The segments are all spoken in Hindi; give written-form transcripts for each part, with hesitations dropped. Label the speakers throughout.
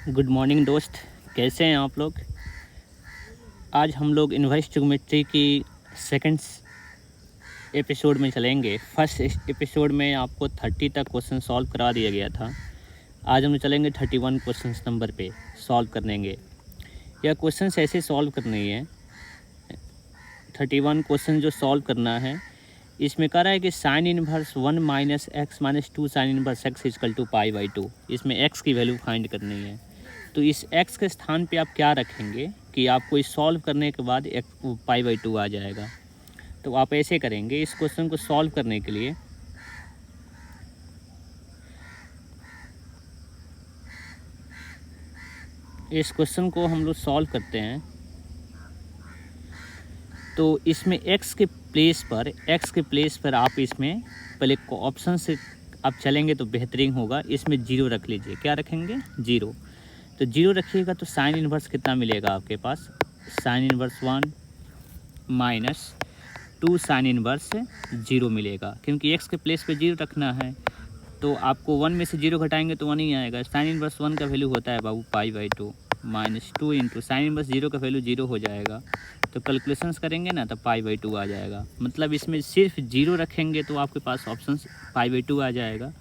Speaker 1: गुड मॉर्निंग दोस्त, कैसे हैं आप लोग। आज हम लोग इनवर्स ट्रिग्नोमेट्री की सेकंड एपिसोड में चलेंगे। फर्स्ट एपिसोड में आपको 30 तक क्वेश्चन सॉल्व करा दिया गया था। आज हम चलेंगे 31 क्वेश्चन नंबर पे सॉल्व करेंगे। यह क्वेश्चन ऐसे सॉल्व करने हैं। 31 क्वेश्चन जो सॉल्व करना है, इसमें कह रहा है कि sine inverse 1 minus x minus 2 sine inverse x equal to pi by 2। इसमें एक्स की वैल्यू फाइंड करनी है। तो इस x के स्थान पे आप क्या रखेंगे कि आपको इस सॉल्व करने के बाद एक पाई बाई 2 आ जाएगा। तो आप ऐसे करेंगे, इस क्वेश्चन को सॉल्व करने के लिए इस क्वेश्चन को हम लोग सॉल्व करते हैं। तो इसमें x के प्लेस पर आप इसमें पहले ऑप्शन से आप चलेंगे तो बेहतरीन होगा। इसमें 0 रख लीजिए। क्या रखेंगे? 0। तो 0 रखिएगा तो साइन इनवर्स कितना मिलेगा आपके पास? Sine inverse 1 minus 2 sine inverse 0 मिलेगा, क्योंकि x के प्लेस पे 0 रखना है। तो आपको 1 में से 0 घटाएंगे तो 1 ही आएगा। साइन इनवर्स 1 का वैल्यू होता है बाबू pi by 2 minus 2 into sine inverse 0 का वैल्यू 0 हो जाएगा। तो कैलकुलेशंस करेंगे ना तो पाई बाई 2 आ जाएगा। मतलब इसमें सिर्फ 0 रखेंगे तो आपके पास ऑप्शन पाई बाई 2 आ जाएगा।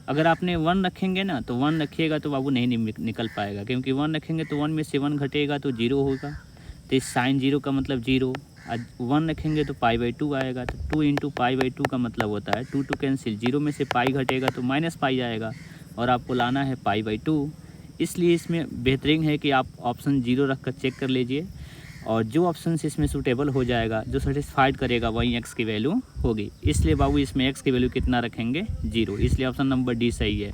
Speaker 1: अगर आपने 1 रखेंगे ना तो 1 रखिएगा तो बाबू नहीं निकल पाएगा, क्योंकि 1 रखेंगे तो 1 में से 1 घटेगा तो 0 होगा। तो इस साइन 0 का मतलब 0। 1 रखेंगे तो पाई बाई 2 आएगा। तो 2 इंटू पाई बाई 2 का मतलब होता है 2 टू कैंसिल, 0 में से पाई घटेगा तो माइनस पाई आएगा, और आपको लाना है पाई बाई 2। इसलिए इसमें बेहतरीन है कि आप ऑप्शन 0 रख कर चेक कर लीजिए, और जो ऑप्शन से इसमें सूटेबल हो जाएगा, जो सेटिस्फाइड करेगा, वही एक्स की वैल्यू होगी। इसलिए बाबू इसमें एक्स की वैल्यू कितना रखेंगे? 0। इसलिए ऑप्शन नंबर डी सही है।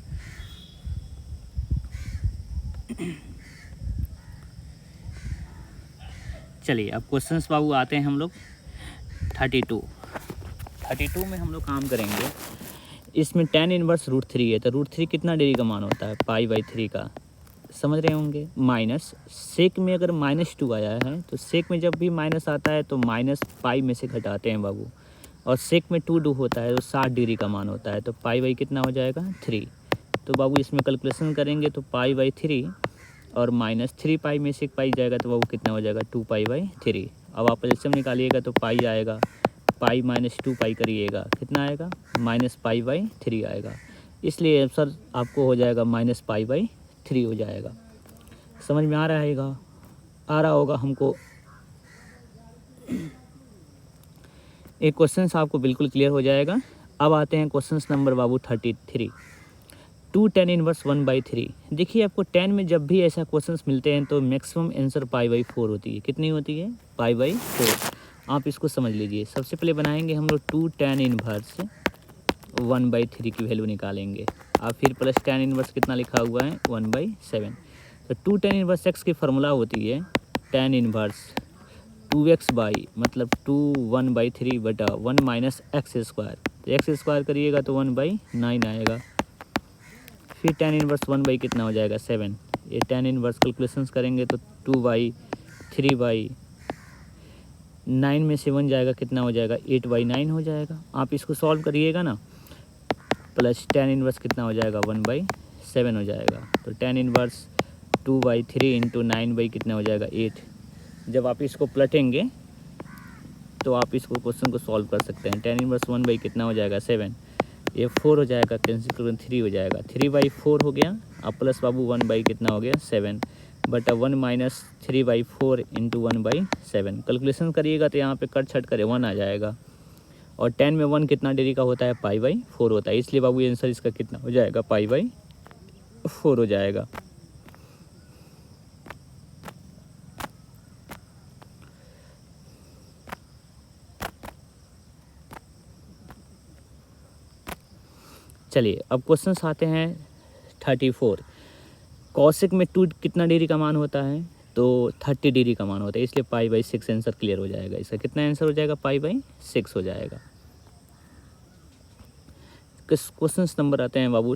Speaker 1: चलिए अब क्वेश्चंस बाबू आते हैं हम लोग 32 में हम लोग काम करेंगे। इसमें tan इनवर्स √3 है। तो √3 कितना डिग्री का मान होता है? पाई बाई 3 का। समझ रहे होंगे। माइनस सेक में अगर -2 आया है तो सेक में जब भी माइनस आता है तो माइनस पाई में से घटाते हैं बाबू, और सेक में 2 होता है तो 60 डिग्री का मान होता है। तो पाई बाई कितना हो जाएगा? 3। तो बाबू इसमें कैलकुलेशन करेंगे तो पाई बाई 3 और माइनस 3 पाई में से पाई जाएगा तो बाबू कितना हो जाएगा? 2 पाई बाई 3। अब आप एलसीएम निकालिएगा तो पाई आएगा, पाई माइनस 2 पाई करिएगा कितना आएगा? माइनस पाई बाई 3 आएगा। इसलिए आंसर आपको हो जाएगा माइनस पाई बाई 3 हो जाएगा। समझ में आ रहा होगा हमको। एक क्वेश्चन आपको बिल्कुल क्लियर हो जाएगा। अब आते हैं क्वेश्चन नंबर बाबू 33। 2 tan इनवर्स 1/3। देखिए आपको 10 में जब भी ऐसा क्वेश्चन मिलते हैं तो मैक्सिमम आंसर पाई बाई 4 होती है। कितनी होती है? Pi by 4। आप इसको समझ लीजिए। सबसे पहले बनाएंगे हम लोग 2 tan इनवर्स 1/3 की वैल्यू निकालेंगे। और फिर प्लस tan इनवर्स कितना लिखा हुआ है? 1/7। तो 2 tan इनवर्स x की फार्मूला होती है tan इनवर्स 2x बाई मतलब 2 1/3 बटा 1 माइनस एक्स स्क्वायर। तो एक्स स्क्वायर करिएगा तो 1/9 आएगा। फिर tan इनवर्स 1 बाई कितना हो जाएगा? 7। ये tan इनवर्स कैलकुलेशंस करेंगे तो 2/3/9 में से 1 जाएगा कितना हो जाएगा? 8/9 हो जाएगा। आप इसको सॉल्व करिएगा ना, प्लस tan इनवर्स कितना हो जाएगा? 1/7 हो जाएगा। तो tan इनवर्स 2/3 इंटू 9 बाई कितना हो जाएगा? 8। जब आप इसको पलटेंगे तो आप इसको क्वेश्चन को सॉल्व कर सकते हैं। tan इनवर्स 1 बाई कितना हो जाएगा? 7। ये 4 हो जाएगा, कैंसिल करें 3 हो जाएगा। 3/4 हो गया। अब प्लस बाबू 1 बाई कितना हो गया? 7 बटा 1 माइनस 3/4 इंटू 1/7। कैलकुलेशन करिएगा तो यहाँ पे कट छट करे 1 आ जाएगा। और 10 में 1 कितना डिग्री का होता है? पाई बाई 4 होता है। इसलिए बाबू आंसर इसका कितना हो जाएगा? पाई बाई 4 हो जाएगा। चलिए अब क्वेश्चन आते हैं 34। कॉसेक में 2 कितना डिग्री का मान होता है? तो 30 डिग्री का मान होता है। इसलिए पाई बाई 6 आंसर क्लियर हो जाएगा। इसका कितना आंसर हो जाएगा? पाई बाई 6 हो जाएगा। क्वेश्चन नंबर आते हैं बाबू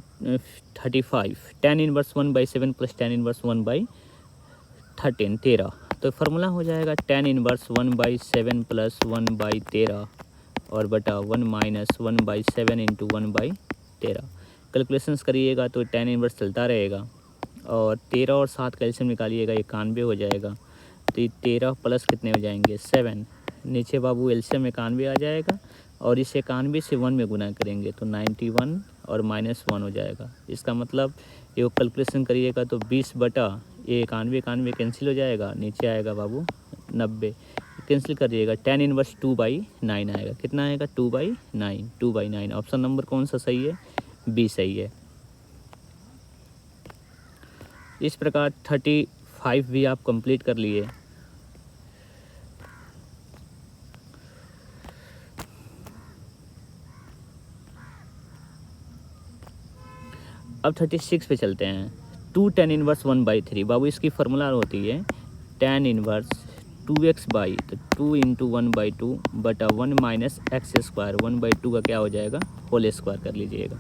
Speaker 1: 35। tan inverse 1/7 plus tan inverse 1/13 13। तो फार्मूला हो जाएगा tan इनवर्स 1/7 प्लस 1/13 और बटा 1 माइनस 1/7 इंटू 1/13। कैलकुलेशंस करिएगा तो tan इनवर्स चलता रहेगा और 13 और 7 कैल्शियम निकालिएगा 91 हो जाएगा। तो ये 13 प्लस कितने हो जाएंगे 7। नीचे बाबू एलसीएम 91 आ जाएगा और इस 91 से 1 में गुना करेंगे तो 91 और -1 हो जाएगा। इसका मतलब ये कैलकुलेशन करिएगा तो 20 बटा ये 91 कैंसिल हो जाएगा, नीचे आएगा बाबू 90 कैंसिल करिएगा, tan इनवर्स 2/9 आएगा। कितना आएगा 2/9। ऑप्शन नंबर कौन सा सही है, बी सही है। इस प्रकार 35 भी आप कंप्लीट कर लिए। अब 36 पे चलते हैं। 2 tan इनवर्स 1/3 बाबू इसकी फार्मूला होती है tan इनवर्स 2x बाई तो 2 इंटू 1/2 बटा 1 माइनस एक्स स्क्वायर 1/2 का क्या हो जाएगा होल स्क्वायर कर लीजिएगा।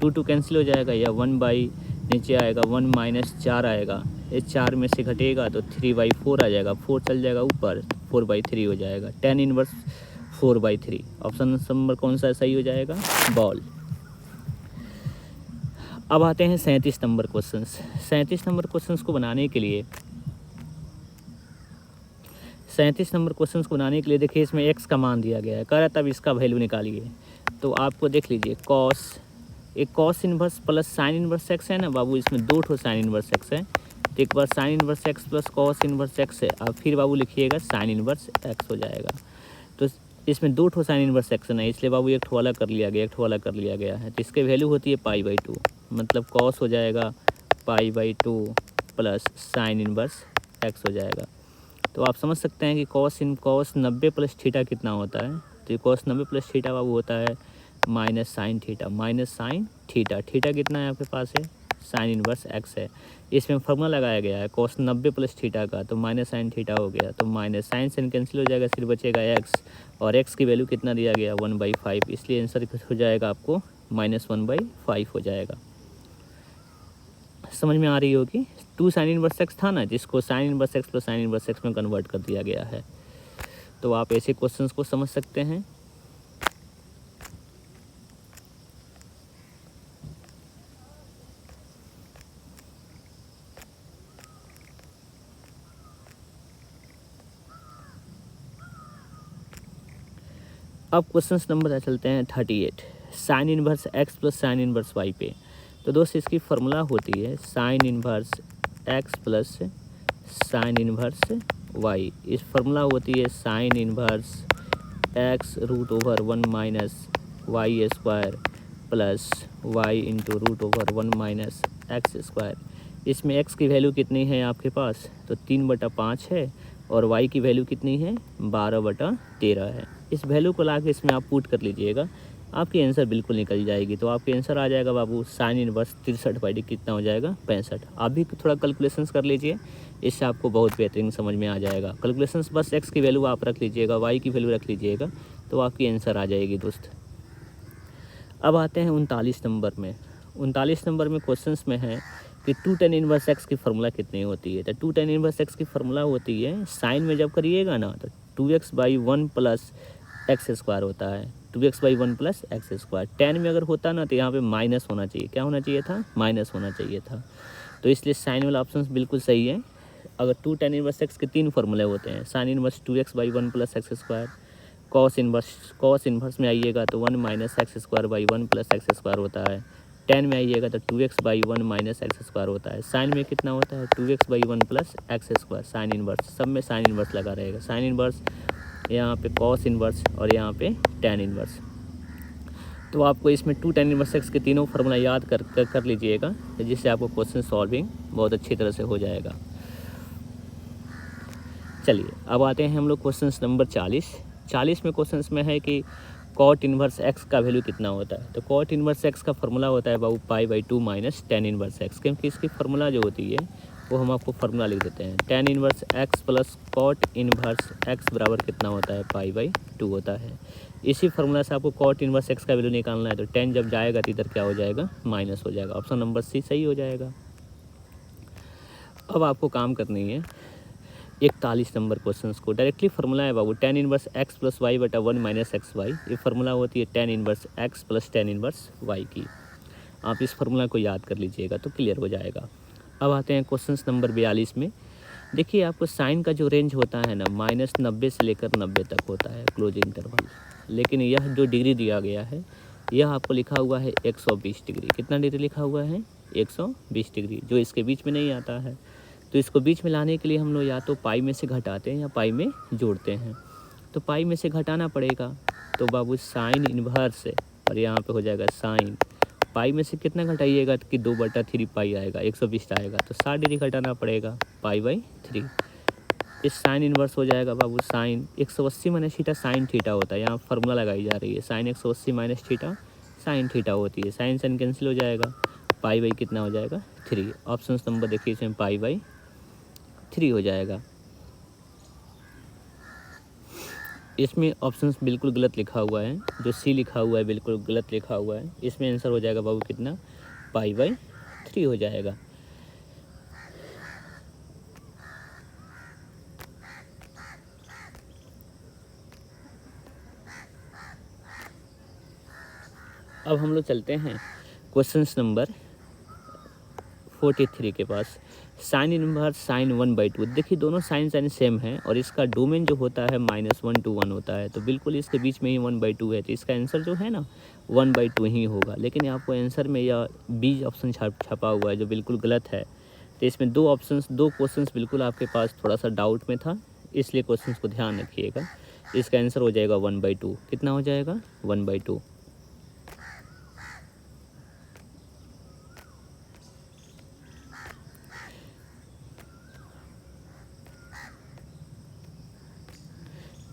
Speaker 1: 2 कैंसिल हो जाएगा या 1 बाई नीचे आएगा 1 माइनस 4 आएगा, ये 4 में से घटेगा तो 3/4 आ जाएगा, 4 चल जाएगा ऊपर 4/3 हो जाएगा। tan इनवर्स 4/3 ऑप्शन नंबर कौन सा सही हो जाएगा बॉल। अब आते हैं 37 नंबर क्वेश्चन। 37 नंबर क्वेश्चन को बनाने के लिए 37 नंबर क्वेश्चन को बनाने के लिए देखिए इसमें x का मान दिया गया है, कह रहा तब इसका वैल्यू निकालिए। तो आपको देख लीजिए cos inverse plus sine inverse x है ना बाबू, इसमें 2 ठो साइन इनवर्स एक्स है। तो एक बार sine inverse x plus cos inverse x है, अब फिर बाबू लिखिएगा साइन इनवर्स एक्स हो जाएगा। तो इसमें 2 ठो साइन इनवर्स एक्स है, इसलिए बाबू एक ठो अलग कर लिया गया, एक ठो अलग कर लिया गया है। तो इसकी वैल्यू होती है π/2, मतलब कॉस हो जाएगा π/2 प्लस साइन इनवर्स एक्स हो जाएगा। तो आप समझ सकते हैं कि कॉस 90 प्लस थीटा कितना होता है। तो कॉस 90 प्लस थीटा बाबू होता है माइनस साइन थीटा। थीटा कितना है आपके पास है साइन इनवर्स एक्स है। इसमें फार्मूला लगाया गया है कॉस 90 प्लस थीटा का, तो माइनस साइन थीटा हो गया, तो माइनस साइन से कैंसिल हो जाएगा, सिर्फ बचेगा एक्स और एक्स की वैल्यू कितना दिया गया 1/5, इसलिए आंसर हो जाएगा आपको -1/5 हो जाएगा। समझ में आ रही होगी। 2 साइन इनवर्स एक्स था ना, जिसको sign inverse x plus sine inverse x में कन्वर्ट कर दिया गया है। तो आप ऐसे क्वेश्चंस को समझ सकते हैं। अब क्वेश्चन नंबर चलते हैं 38 sine inverse x plus sine inverse y पे। तो दोस्त इसकी फार्मूला होती है sine inverse x plus sine inverse y. इस फार्मूला होती है sine inverse x √1 minus y square plus y into √1 minus x square. इसमें एक्स की वैल्यू कितनी है आपके पास, तो 3/5 है और वाई की वैल्यू कितनी है 12/13 है। इस वैल्यू को ला के इसमें आप पुट कर लीजिएगा, आपकी आंसर बिल्कुल निकल जाएगी। तो आपकी आंसर आ जाएगा बाबू साइन इनवर्स 63/d कितना हो जाएगा 65। आप भी थोड़ा कैलकुलेशंस कर लीजिए, इससे आपको बहुत बेहतरीन समझ में आ जाएगा। कैलकुलेशंस बस एक्स की वैल्यू आप रख लीजिएगा, वाई की वैल्यू रख लीजिएगा, तो आपकी आंसर आ जाएगी दोस्त। अब आते हैं 39 नंबर में। 39 नंबर में क्वेश्चंस में है कि 2 tan इनवर्स एक्स की फार्मूला कितनी होती है। तो 2 tan इनवर्स एक्स की फार्मूला होती है साइन में जब करिएगा ना तो 2x/1 प्लस एक्स स्क्वायर होता है, 2x/1 plus x square. tan में अगर होता ना तो यहाँ पे माइनस होना चाहिए, क्या होना चाहिए था माइनस होना चाहिए था। तो इसलिए साइन वाला ऑप्शन बिल्कुल सही है। अगर 2 tan इनवर्स एक्स के 3 फार्मूले होते हैं, sine inverse 2x/1 plus x square, cos inverse में आइएगा तो 1 minus x square by 1 plus x square होता है। tan में आइएगा तो 2x/1 माइनस एक्स स्क्वायर होता है। साइन में कितना होता है 2x/1 plus x square. Sign inverse सब में साइन इन्वर्स लगा रहेगा, साइन इन्वर्स यहाँ पे कॉस इन्वर्स और यहाँ पे tan इन्वर्स। तो आपको इसमें 2 tan इन्वर्स एक्स के तीनों फार्मूला याद कर लीजिएगा, जिससे आपको क्वेश्चन सॉल्विंग बहुत अच्छी तरह से हो जाएगा। चलिए अब आते हैं हम लोग क्वेश्चन नंबर 40 में क्वेश्चन में है कि कॉट इन्वर्स एक्स का वैल्यू कितना होता है। तो कॉट इन्वर्स एक्स का फार्मूला होता है बाबू π/2 माइनस tan इन्वर्स एक्स, क्योंकि इसकी फार्मूला जो होती है वो हम आपको फार्मूला लिख देते हैं। tan inverse x plus cot inverse x बराबर कितना होता है π/2 होता है। इसी फार्मूला से आपको कॉट इन्वर्स एक्स का वैल्यू निकालना है। तो tan जब जाएगा तो इधर क्या हो जाएगा माइनस हो जाएगा, ऑप्शन नंबर सी सही हो जाएगा। अब आपको काम करनी है 41 नंबर क्वेश्चन को। डायरेक्टली फार्मूला है बाबू tan inverse x plus y बटा 1 माइनस एक्स वाई। ये फार्मूला होती है tan inverse x plus tan inverse y की। आप इस फार्मूला को याद कर लीजिएगा तो क्लियर हो जाएगा। अब आते हैं क्वेश्चन नंबर 42 में। देखिए आपको साइन का जो रेंज होता है ना -90 से लेकर 90 तक होता है क्लोज इंटरवल, लेकिन यह जो डिग्री दिया गया है यह आपको लिखा हुआ है 120 डिग्री। कितना डिग्री लिखा हुआ है? 120 डिग्री, जो इसके बीच में नहीं आता है। तो इसको बीच में लाने के लिए हम लोग या तो पाई में से घटाते हैं या पाई में जोड़ते हैं। तो पाई में से घटाना पड़ेगा, तो बाबू साइन इन्वर्स है और यहाँ पे हो जाएगा साइन। पाई में से कितना घटाइएगा कि 2/3 पाई आएगा, 120 आएगा, तो 60 डिग्री घटाना पड़ेगा पाई/3। इस साइन इन्वर्स हो जाएगा बाबू sine 180 minus theta sine theta होता है। यहाँ फार्मूला लगाई जा रही है, sine 180 minus theta sine theta होती है। साइन साइन कैंसिल हो जाएगा, पाई कितना हो जाएगा 3। ऑप्शन नंबर देखिए इसमें पाई/3 हो जाएगा। इसमें ऑप्शंस बिल्कुल गलत लिखा हुआ है, जो सी लिखा हुआ है बिल्कुल गलत लिखा हुआ है। इसमें आंसर हो जाएगा बाबू कितना, पाई/3 हो जाएगा। अब हम लोग चलते हैं क्वेश्चन नंबर 43 के पास। Sine inverse sine 1/2। देखिए दोनों साइन साइन सेम है और इसका डोमेन जो होता है -1 to 1 होता है, तो बिल्कुल इसके बीच में ही 1/2 है, तो इसका आंसर जो है ना 1/2 ही होगा। लेकिन आपको आंसर में यह बी ऑप्शन छपा हुआ है जो बिल्कुल गलत है। तो इसमें दो क्वेश्चंस बिल्कुल आपके पास थोड़ा सा डाउट में था, इसलिए क्वेश्चंस को ध्यान रखिएगा। इसका आंसर हो जाएगा 1/2। कितना हो जाएगा? 1/2।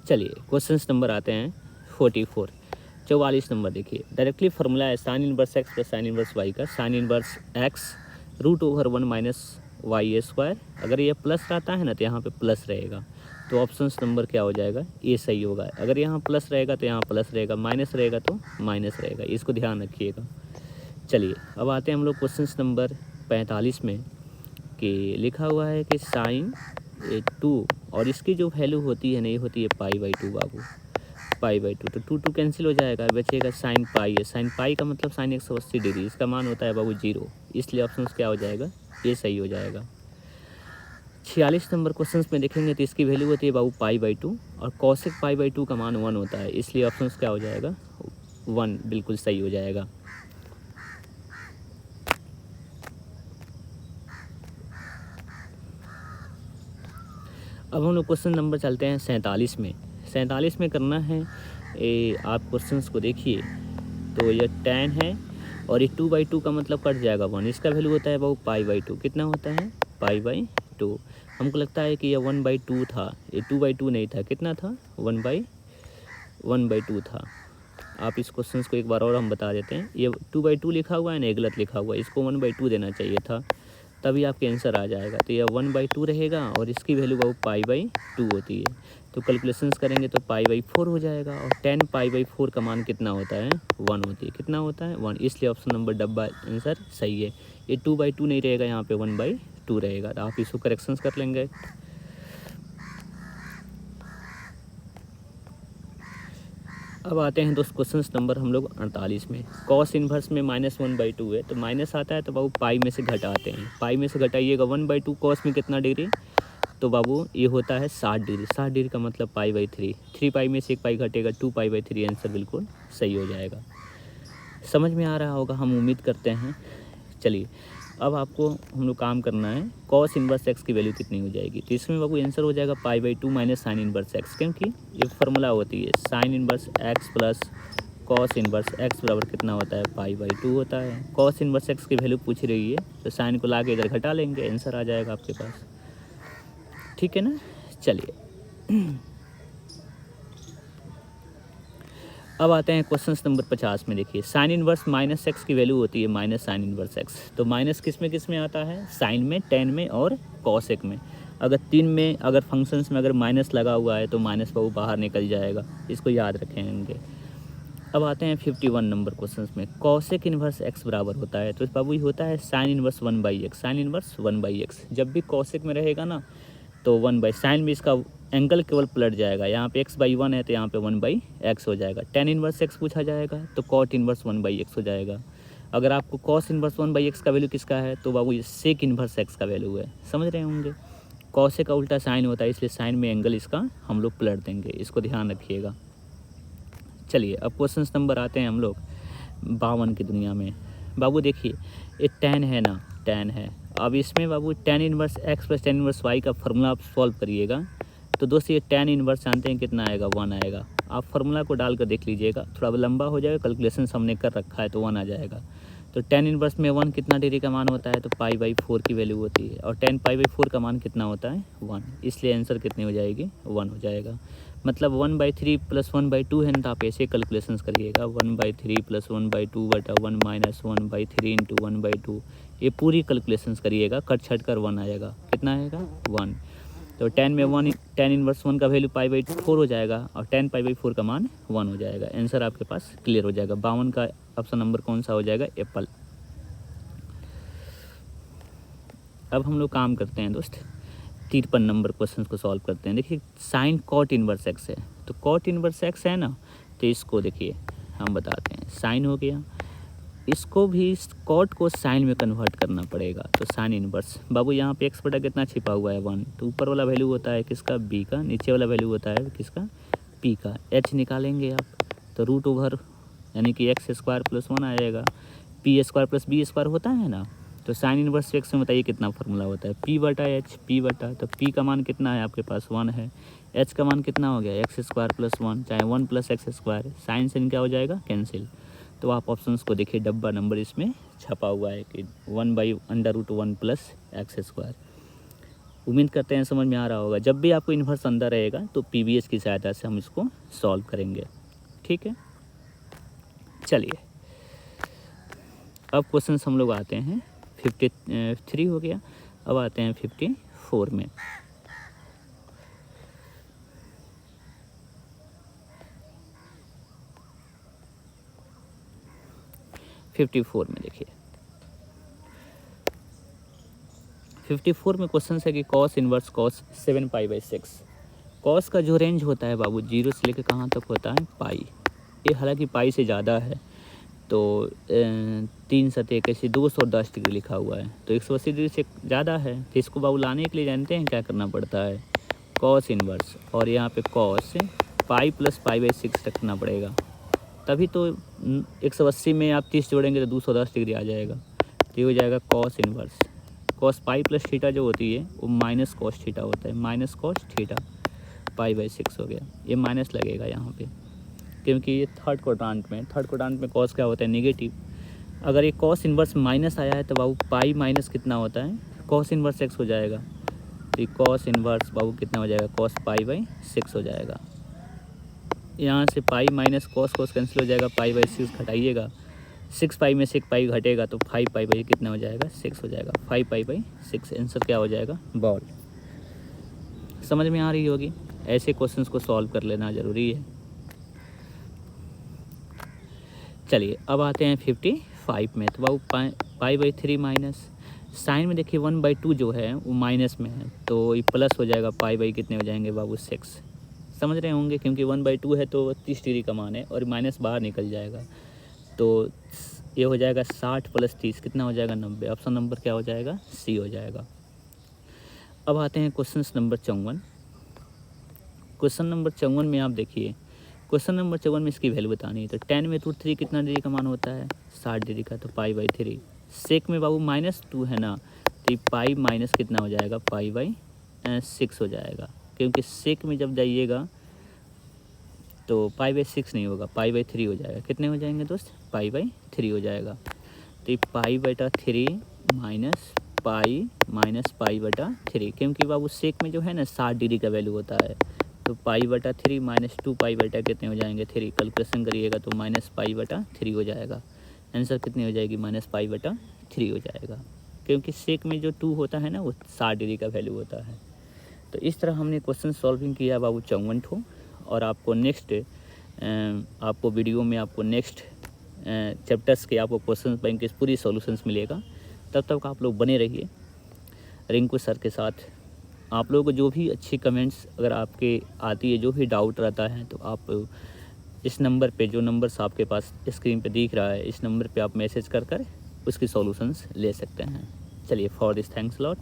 Speaker 1: चलिए क्वेश्चन नंबर आते हैं 44 नंबर। देखिए डायरेक्टली फार्मूला है sine inverse x plus sine inverse y का। Sine inverse x √1 minus y²। अगर ये प्लस रहता है ना तो यहाँ पे प्लस रहेगा, तो ऑप्शन नंबर क्या हो जाएगा? ये सही होगा। अगर यहाँ प्लस रहेगा तो यहाँ प्लस रहेगा, माइनस रहेगा तो माइनस रहेगा, इसको ध्यान रखिएगा। चलिए अब आते हैं हम लोग क्वेश्चन नंबर 45 में, कि लिखा हुआ है कि साइन 2 और इसकी जो वैल्यू होती है नहीं होती है पाई/2 बाबू, पाई/2। तो 2 कैंसिल हो जाएगा, बचेगा साइन पाई है। साइन पाई का मतलब साइन 180 डिग्री, इसका मान होता है बाबू 0, इसलिए ऑप्शन क्या हो जाएगा? ये सही हो जाएगा। 46 नंबर क्वेश्चन में देखेंगे तो इसकी वैल्यू होती है बाबू पाई/2 और कॉसेक पाई/2 का मान 1 होता है, इसलिए ऑप्शन क्या हो जाएगा? 1 बिल्कुल सही हो जाएगा। अब हम लोग क्वेश्चन नंबर चलते हैं 47 में। 47 में करना है आप क्वेश्चंस को देखिए, तो ये tan है और ये 2/2 का मतलब कट जाएगा 1। इसका वैल्यू होता है बाबू पाई/2। कितना होता है? पाई/2। हमको लगता है कि ये 1/2 था, ये 2/2 नहीं था। कितना था? 1/2 था। आप इस क्वेश्चन को एक बार और हम बता देते हैं। ये 2/2 लिखा हुआ है ना, गलत लिखा हुआ है, इसको 1/2 देना चाहिए था, तभी आपके आंसर आ जाएगा। तो यह 1/2 रहेगा और इसकी वैल्यू बाबू पाई/2 होती है, तो कैलकुलेशंस करेंगे तो पाई/4 हो जाएगा। और 10 पाई/4 का मान कितना होता है? 1 होती है। कितना होता है? 1, इसलिए ऑप्शन नंबर डब्बा आंसर सही है। ये 2/2 नहीं रहेगा, यहाँ पे 1/2 रहेगा, तो आप इसको करेक्शंस कर लेंगे। अब आते हैं दोस्त क्वेश्चन नंबर हम लोग 48 में। कॉस इन्वर्स में -1/2 है, तो माइनस आता है तो बाबू पाई में से घटाते हैं। पाई में से घटाइएगा 1/2, कॉस में कितना डिग्री? तो बाबू ये होता है 60 डिग्री। 60 डिग्री का मतलब पाई/3। 3 पाई में से 1 पाई घटेगा, 2 पाई/3 आंसर बिल्कुल सही हो जाएगा। समझ में आ रहा होगा, हम उम्मीद करते हैं। चलिए अब आपको हम लोग काम करना है, कॉस इनवर्स एक्स की वैल्यू कितनी हो जाएगी। तो इसमें बाबू आंसर हो जाएगा पाई/2 माइनस साइन इनवर्स एक्स, क्योंकि ये फार्मूला होती है sine inverse x plus cos inverse x बराबर कितना होता है? पाई/2 होता है। कॉस इनवर्स एक्स की वैल्यू पूछ रही है, तो साइन को ला के इधर घटा लेंगे, आंसर आ जाएगा आपके पास। ठीक है ना? चलिए अब आते हैं क्वेश्चन नंबर 50 में। देखिए साइन इनवर्स -x की वैल्यू होती है माइनस साइन इनवर्स x। तो माइनस किस में आता है? साइन में, टेन में और कॉसेक में। अगर 3 में अगर फंक्शंस में अगर माइनस लगा हुआ है तो माइनस वो बाहर निकल जाएगा, इसको याद रखेंगे। अब आते हैं 51 नंबर क्वेश्चन में। कॉसेक इनवर्स x बराबर होता है, तो बाबू ये होता है sine inverse 1/x। Sine inverse 1/x जब भी कॉसेक में रहेगा ना तो 1/, साइन में इसका एंगल केवल पलट जाएगा। यहाँ पे x/1 है तो यहाँ पे 1/x हो जाएगा। tan इनवर्स x पूछा जाएगा तो cot इनवर्स 1/x हो जाएगा। अगर आपको कॉस इन्वर्स 1/x का वैल्यू किसका है तो बाबू ये सेक इन्वर्स x का वैल्यू है, समझ रहे होंगे। कॉस का उल्टा साइन होता है, इसलिए साइन में एंगल इसका हम लोग पलट देंगे, इसको ध्यान रखिएगा। चलिए अब क्वेश्चन नंबर आते हैं हम लोग 52 की दुनिया में। बाबू देखिए ये tan है ना, tan है। अब इसमें बाबू tan inverse x plus tan inverse y का फार्मूला आप सॉल्व करिएगा तो दोस्तों ये tan इन्वर्स जानते हैं कितना आएगा, 1 आएगा। आप फार्मूला को डाल कर देख लीजिएगा, थोड़ा लंबा हो जाएगा, कैलकुलेशन हमने कर रखा है तो 1 आ जाएगा। तो tan इन्वर्स में 1 कितना डिग्री का मान होता है तो π/4 की वैल्यू होती है, और tan π/4 का मान कितना होता है 1, इसलिए आंसर कितनी हो जाएगी 1 हो जाएगा। मतलब 1/3 प्लस 1/2 है ना, तो आप ऐसे कैलकुलेशन करिएगा 1/3 प्लस 1/2 बटा 1 माइनस 1/3 इंटू 1/2, ये पूरी कैलकुलेशन करिएगा, कट छट कर 1 आएगा, कितना आएगा 1। तो tan में 1 tan इन्वर्स 1 का वैल्यू π/4 हो जाएगा और tan π/4 का मान 1 हो जाएगा। आंसर आपके पास क्लियर हो जाएगा। 52 का ऑप्शन नंबर कौन सा हो जाएगा, एप्पल। अब हम लोग काम करते हैं दोस्त 53 नंबर क्वेश्चन को सॉल्व करते हैं। देखिए साइन कॉट इन्वर्स x है, तो कॉट इन्वर्स x है ना, तो इसको देखिए हम बताते हैं, साइन हो गया, इसको भी कॉट को साइन में कन्वर्ट करना पड़ेगा। तो साइन इन्वर्स बाबू यहाँ पे x बटा कितना छिपा हुआ है 1, तो ऊपर वाला वैल्यू होता है किसका b का, नीचे वाला वैल्यू होता है किसका p का। h निकालेंगे आप तो रूट ओवर यानी कि x² प्लस 1 आ जाएगा, p² प्लस b² होता है ना। तो साइन इन्वर्स x में बताइए कितना फार्मूला होता है p बटा h, p बटा, तो p का मान कितना है आपके पास 1 है, h का मान कितना हो गया x² प्लस 1, चाहे 1 प्लस x², साइन से क्या हो जाएगा कैंसिल। तो आप ऑप्शंस को देखिए, डब्बा नंबर इसमें छपा हुआ है कि 1/√1 प्लस x²। उम्मीद करते हैं समझ में आ रहा होगा। जब भी आपको इन्वर्स अंदर रहेगा तो PVS की सहायता से हम इसको सॉल्व करेंगे, ठीक है। चलिए अब क्वेश्चन हम लोग आते हैं 53 हो गया, अब आते हैं 54 में। देखिए 54 में क्वेश्चन है कि कॉस इन्वर्स कॉस 7π/6। कॉस का जो रेंज होता है बाबू 0 से लेकर कहाँ तक होता है पाई, ये हालांकि पाई से ज़्यादा है, तो 3 × 81 210 डिग्री लिखा हुआ है, तो 180 डिग्री से ज़्यादा है। तो इसको बाबू लाने के लिए जानते हैं क्या करना पड़ता है, कॉस इन्वर्स और यहाँ पे कॉस पाई प्लस π/6 रखना पड़ेगा, तभी तो 180 में आप 30 जोड़ेंगे तो 210 डिग्री आ जाएगा। तो ये हो जाएगा cos inverse, cos pi plus theta जो होती है वो माइनस कॉस थीटा होता है, माइनस कॉस थीटा π/6 हो गया। ये माइनस लगेगा यहाँ पे क्योंकि ये थर्ड क्वाड्रेंट में कॉस क्या होता है नेगेटिव। अगर ये कॉस इन्वर्स माइनस आया है तो बाबू पाई माइनस कितना होता है कॉस इन्वर्स x हो जाएगा, तो ये कॉस इन्वर्स बाबू कितना हो जाएगा कॉस π/6 हो जाएगा। यहाँ से पाई माइनस कॉस कैंसिल हो जाएगा, π/6 घटाइएगा, 6π में से 1 पाई घटेगा तो 5π कितना हो जाएगा 6 हो जाएगा, 5π/6 आंसर क्या हो जाएगा बॉल। समझ में आ रही होगी, ऐसे क्वेश्चंस को सॉल्व कर लेना ज़रूरी है। चलिए अब आते हैं 55 में, तो बाबू π/3 माइनस साइन में देखिए 1/2 जो है वो माइनस में है, तो ये प्लस हो जाएगा, π कितने हो जाएंगे बाबू 6, समझ रहे होंगे क्योंकि 1/2 है तो 30 डिग्री का मान है और माइनस बाहर निकल जाएगा, तो ये हो जाएगा 60 प्लस 30 कितना हो जाएगा 90। ऑप्शन नंबर क्या हो जाएगा सी हो जाएगा। अब आते हैं क्वेश्चन नंबर 54। क्वेश्चन नंबर 54 में आप देखिए, क्वेश्चन नंबर 54 में इसकी वैल्यू बतानी है। तो 10 में √3 कितना डिग्री का मान होता है 60 डिग्री का, तो π/3। सेक में बाबू -2 है ना, तो पाई माइनस कितना हो जाएगा π/6 हो जाएगा, क्योंकि सेक में जब जाइएगा तो π/6 नहीं होगा, π/3 हो जाएगा। कितने हो जाएंगे दोस्त π/3 हो जाएगा। तो π/3 माइनस π/3, क्योंकि बाबू सेक में जो है ना 60 डिग्री का वैल्यू होता है, तो π/3 माइनस 2π कितने हो जाएंगे 3, कैलकुलेशन करिएगा तो -π/3 हो जाएगा। आंसर कितनी हो जाएगी -π/3 हो जाएगा, क्योंकि सेक में जो 2 होता है ना वो 60 डिग्री का वैल्यू होता है। तो इस तरह हमने क्वेश्चन सॉल्विंग किया बाबू 54 ठो, और आपको नेक्स्ट आपको वीडियो में आपको नेक्स्ट चैप्टर्स के आपको क्वेश्चन बैंक के पूरी सॉल्यूशंस मिलेगा। तब तक आप लोग बने रहिए रिंकू सर के साथ। आप लोगों को जो भी अच्छी कमेंट्स अगर आपके आती है, जो भी डाउट रहता है, तो आप इस नंबर पे, जो नंबर्स आपके पास स्क्रीन पे दिख रहा है, इस नंबर पे आप मैसेज कर कर उसकी सॉल्यूशंस ले सकते हैं। चलिए, फॉर दिस थैंक्स लॉट।